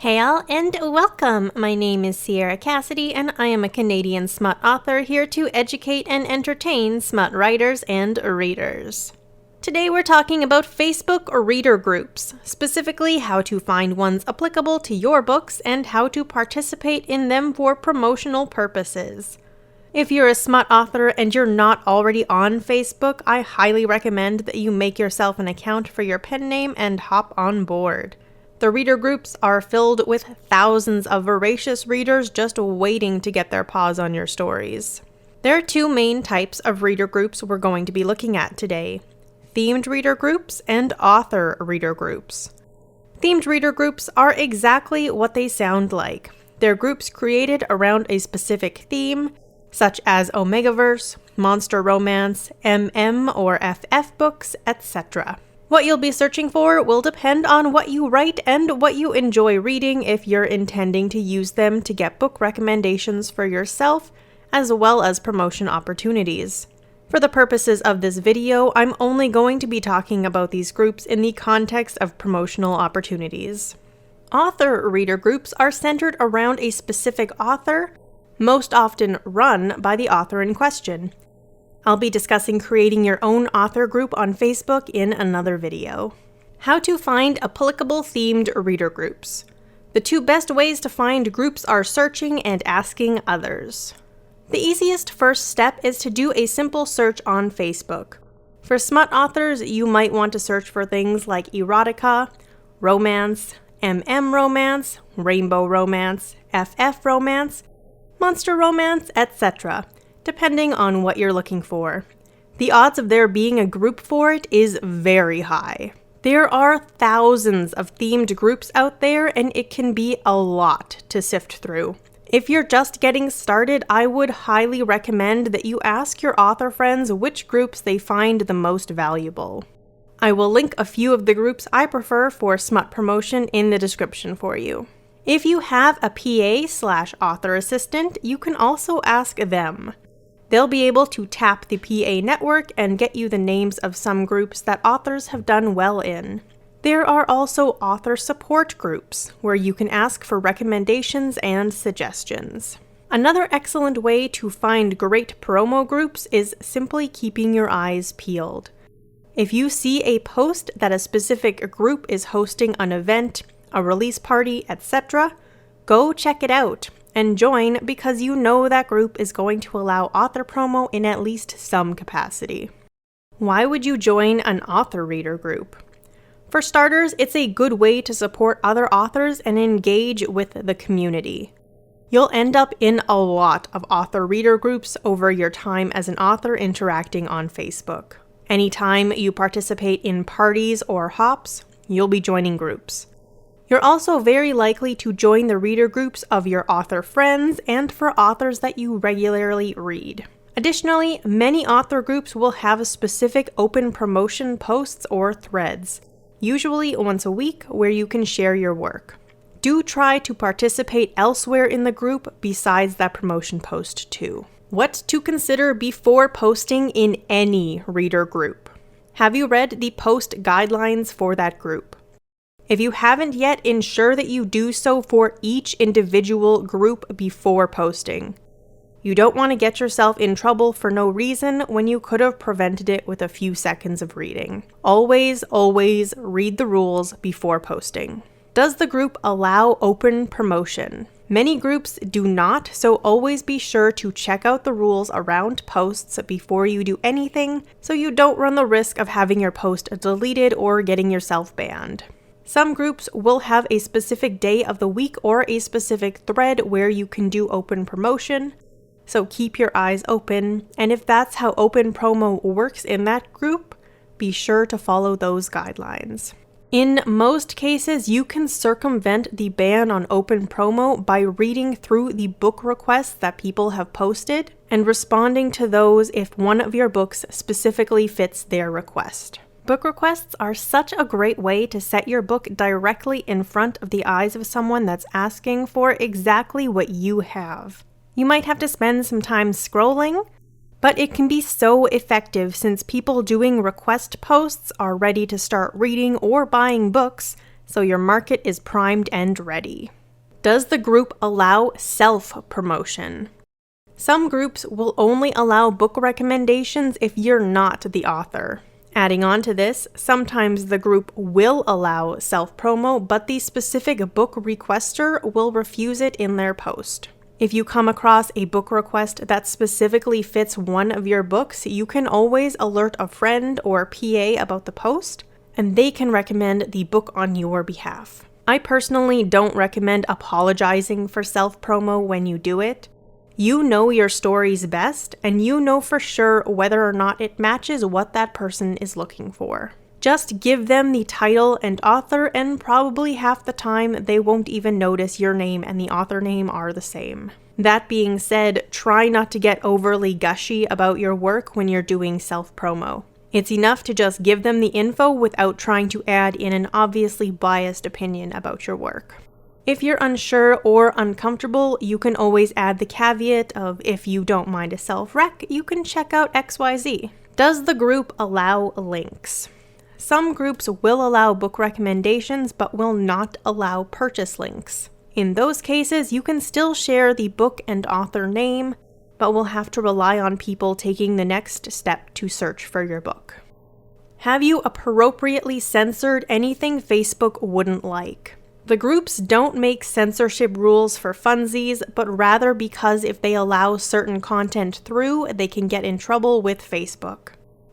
Hey all, and welcome! My name is Sierra Cassidy, and I am a Canadian Smut author here to educate and entertain Smut writers and readers. Today we're talking about Facebook reader groups, specifically how to find ones applicable to your books and how to participate in them for promotional purposes. If you're a Smut author and you're not already on Facebook, I highly recommend that you make yourself an account for your pen name and hop on board. The reader groups are filled with thousands of voracious readers just waiting to get their paws on your stories. There are two main types of reader groups we're going to be looking at today: themed reader groups and author reader groups. Themed reader groups are exactly what they sound like. They're groups created around a specific theme, such as OMEGAVERSE, monster romance, MM or FF books, etc. What you'll be searching for will depend on what you write and what you enjoy reading if you're intending to use them to get book recommendations for yourself, as well as promotion opportunities. For the purposes of this video, I'm only going to be talking about these groups in the context of promotional opportunities. Author reader groups are centered around a specific author, most often run by the author in question. I'll be discussing creating your own author group on Facebook in another video. How to find applicable themed reader groups. The two best ways to find groups are searching and asking others. The easiest first step is to do a simple search on Facebook. For Smut authors, you might want to search for things like erotica, romance, MM romance, rainbow romance, FF romance, monster romance, etc., depending on what you're looking for. The odds of there being a group for it is very high. There are thousands of themed groups out there, and it can be a lot to sift through. If you're just getting started, I would highly recommend that you ask your author friends which groups they find the most valuable. I will link a few of the groups I prefer for Smut promotion in the description for you. If you have a PA/author assistant, you can also ask them. They'll be able to tap the PA network and get you the names of some groups that authors have done well in. There are also author support groups, where you can ask for recommendations and suggestions. Another excellent way to find great promo groups is simply keeping your eyes peeled. If you see a post that a specific group is hosting an event, a release party, etc., go check it out and join, because you know that group is going to allow author promo in at least some capacity. Why would you join an author reader group? For starters, it's a good way to support other authors and engage with the community. You'll end up in a lot of author reader groups over your time as an author interacting on Facebook. Anytime you participate in parties or hops, you'll be joining groups. You're also very likely to join the reader groups of your author friends and for authors that you regularly read. Additionally, many author groups will have specific open promotion posts or threads, usually once a week, where you can share your work. Do try to participate elsewhere in the group besides that promotion post too. What to consider before posting in any reader group. Have you read the post guidelines for that group? If you haven't yet, ensure that you do so for each individual group before posting. You don't want to get yourself in trouble for no reason when you could have prevented it with a few seconds of reading. Always read the rules before posting. Does the group allow open promotion? Many groups do not, so always be sure to check out the rules around posts before you do anything, so you don't run the risk of having your post deleted or getting yourself banned. Some groups will have a specific day of the week or a specific thread where you can do open promotion, so keep your eyes open, and if that's how open promo works in that group, be sure to follow those guidelines. In most cases, you can circumvent the ban on open promo by reading through the book requests that people have posted and responding to those if one of your books specifically fits their request. Book requests are such a great way to set your book directly in front of the eyes of someone that's asking for exactly what you have. You might have to spend some time scrolling, but it can be so effective since people doing request posts are ready to start reading or buying books so your market is primed and ready. Does the group allow self-promotion? Some groups will only allow book recommendations if you're not the author. Adding on to this, sometimes the group will allow self-promo, but the specific book requester will refuse it in their post. If you come across a book request that specifically fits one of your books, you can always alert a friend or PA about the post, and they can recommend the book on your behalf. I personally don't recommend apologizing for self-promo when you do it. You know your stories best, and you know for sure whether or not it matches what that person is looking for. Just give them the title and author, and probably half the time they won't even notice your name and the author name are the same. That being said, try not to get overly gushy about your work when you're doing self-promo. It's enough to just give them the info without trying to add in an obviously biased opinion about your work. If you're unsure or uncomfortable, you can always add the caveat of if you don't mind a self-rec, you can check out XYZ. Does the group allow links? Some groups will allow book recommendations but will not allow purchase links. In those cases, you can still share the book and author name, but will have to rely on people taking the next step to search for your book. Have you appropriately censored anything Facebook wouldn't like? The groups don't make censorship rules for funsies, but rather because if they allow certain content through, they can get in trouble with Facebook.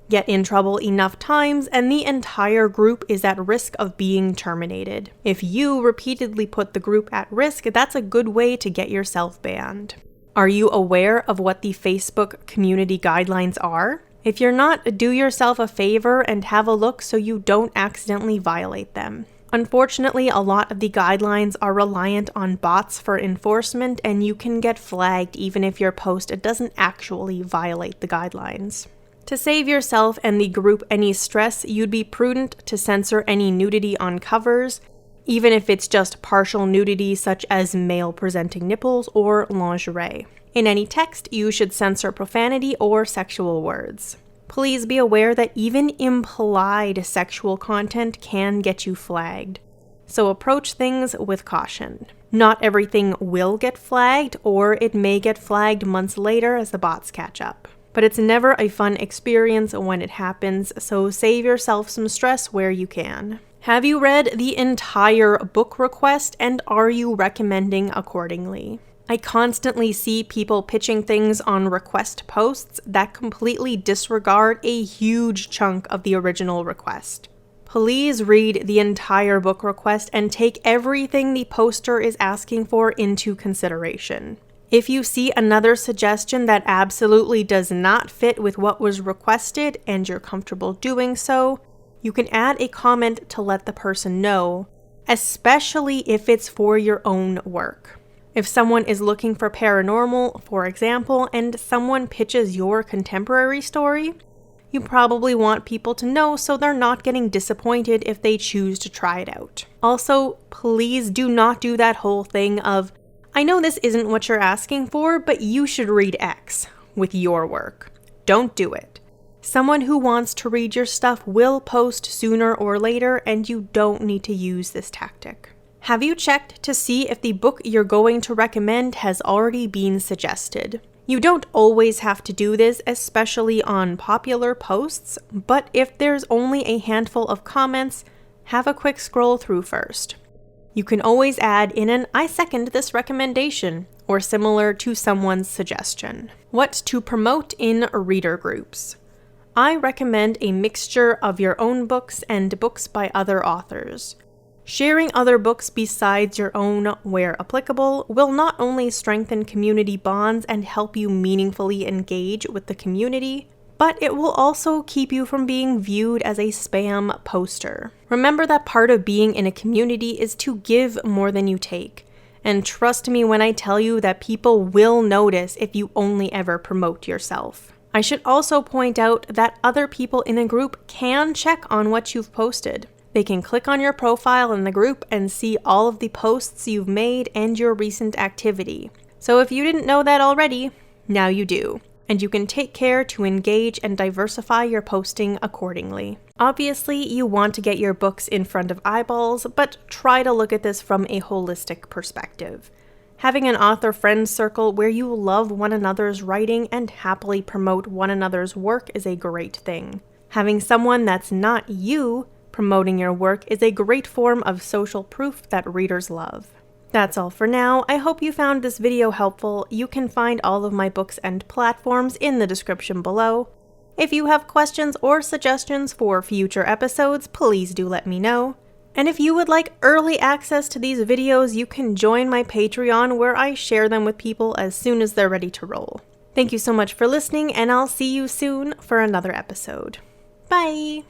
Get in trouble enough times, and the entire group is at risk of being terminated. If you repeatedly put the group at risk, that's a good way to get yourself banned. Are you aware of what the Facebook community guidelines are? If you're not, do yourself a favor and have a look so you don't accidentally violate them. Unfortunately, a lot of the guidelines are reliant on bots for enforcement, and you can get flagged even if your post doesn't actually violate the guidelines. To save yourself and the group any stress, you'd be prudent to censor any nudity on covers, even if it's just partial nudity such as male-presenting nipples or lingerie. In any text, you should censor profanity or sexual words. Please be aware that even implied sexual content can get you flagged, so approach things with caution. Not everything will get flagged, or it may get flagged months later as the bots catch up. But it's never a fun experience when it happens, so save yourself some stress where you can. Have you read the entire book request, and are you recommending accordingly? I constantly see people pitching things on request posts that completely disregard a huge chunk of the original request. Please read the entire book request and take everything the poster is asking for into consideration. If you see another suggestion that absolutely does not fit with what was requested and you're comfortable doing so, you can add a comment to let the person know, especially if it's for your own work. If someone is looking for paranormal, for example, and someone pitches your contemporary story, you probably want people to know so they're not getting disappointed if they choose to try it out. Also, please do not do that whole thing of, I know this isn't what you're asking for, but you should read X with your work. Don't do it. Someone who wants to read your stuff will post sooner or later, and you don't need to use this tactic. Have you checked to see if the book you're going to recommend has already been suggested? You don't always have to do this, especially on popular posts, but if there's only a handful of comments, have a quick scroll through first. You can always add in an I second this recommendation, or similar to someone's suggestion. What to promote in reader groups? I recommend a mixture of your own books and books by other authors. Sharing other books besides your own, where applicable, will not only strengthen community bonds and help you meaningfully engage with the community, but it will also keep you from being viewed as a spam poster. Remember that part of being in a community is to give more than you take, and trust me when I tell you that people will notice if you only ever promote yourself. I should also point out that other people in a group can check on what you've posted. They can click on your profile in the group and see all of the posts you've made and your recent activity. So if you didn't know that already, now you do. and you can take care to engage and diversify your posting accordingly. Obviously, you want to get your books in front of eyeballs, but try to look at this from a holistic perspective. Having an author friend circle where you love one another's writing and happily promote one another's work is a great thing. Having someone that's not you promoting your work is a great form of social proof that readers love. That's all for now. I hope you found this video helpful. You can find all of my books and platforms in the description below. If you have questions or suggestions for future episodes, please do let me know. And if you would like early access to these videos, you can join my Patreon where I share them with people as soon as they're ready to roll. Thank you so much for listening, and I'll see you soon for another episode. Bye!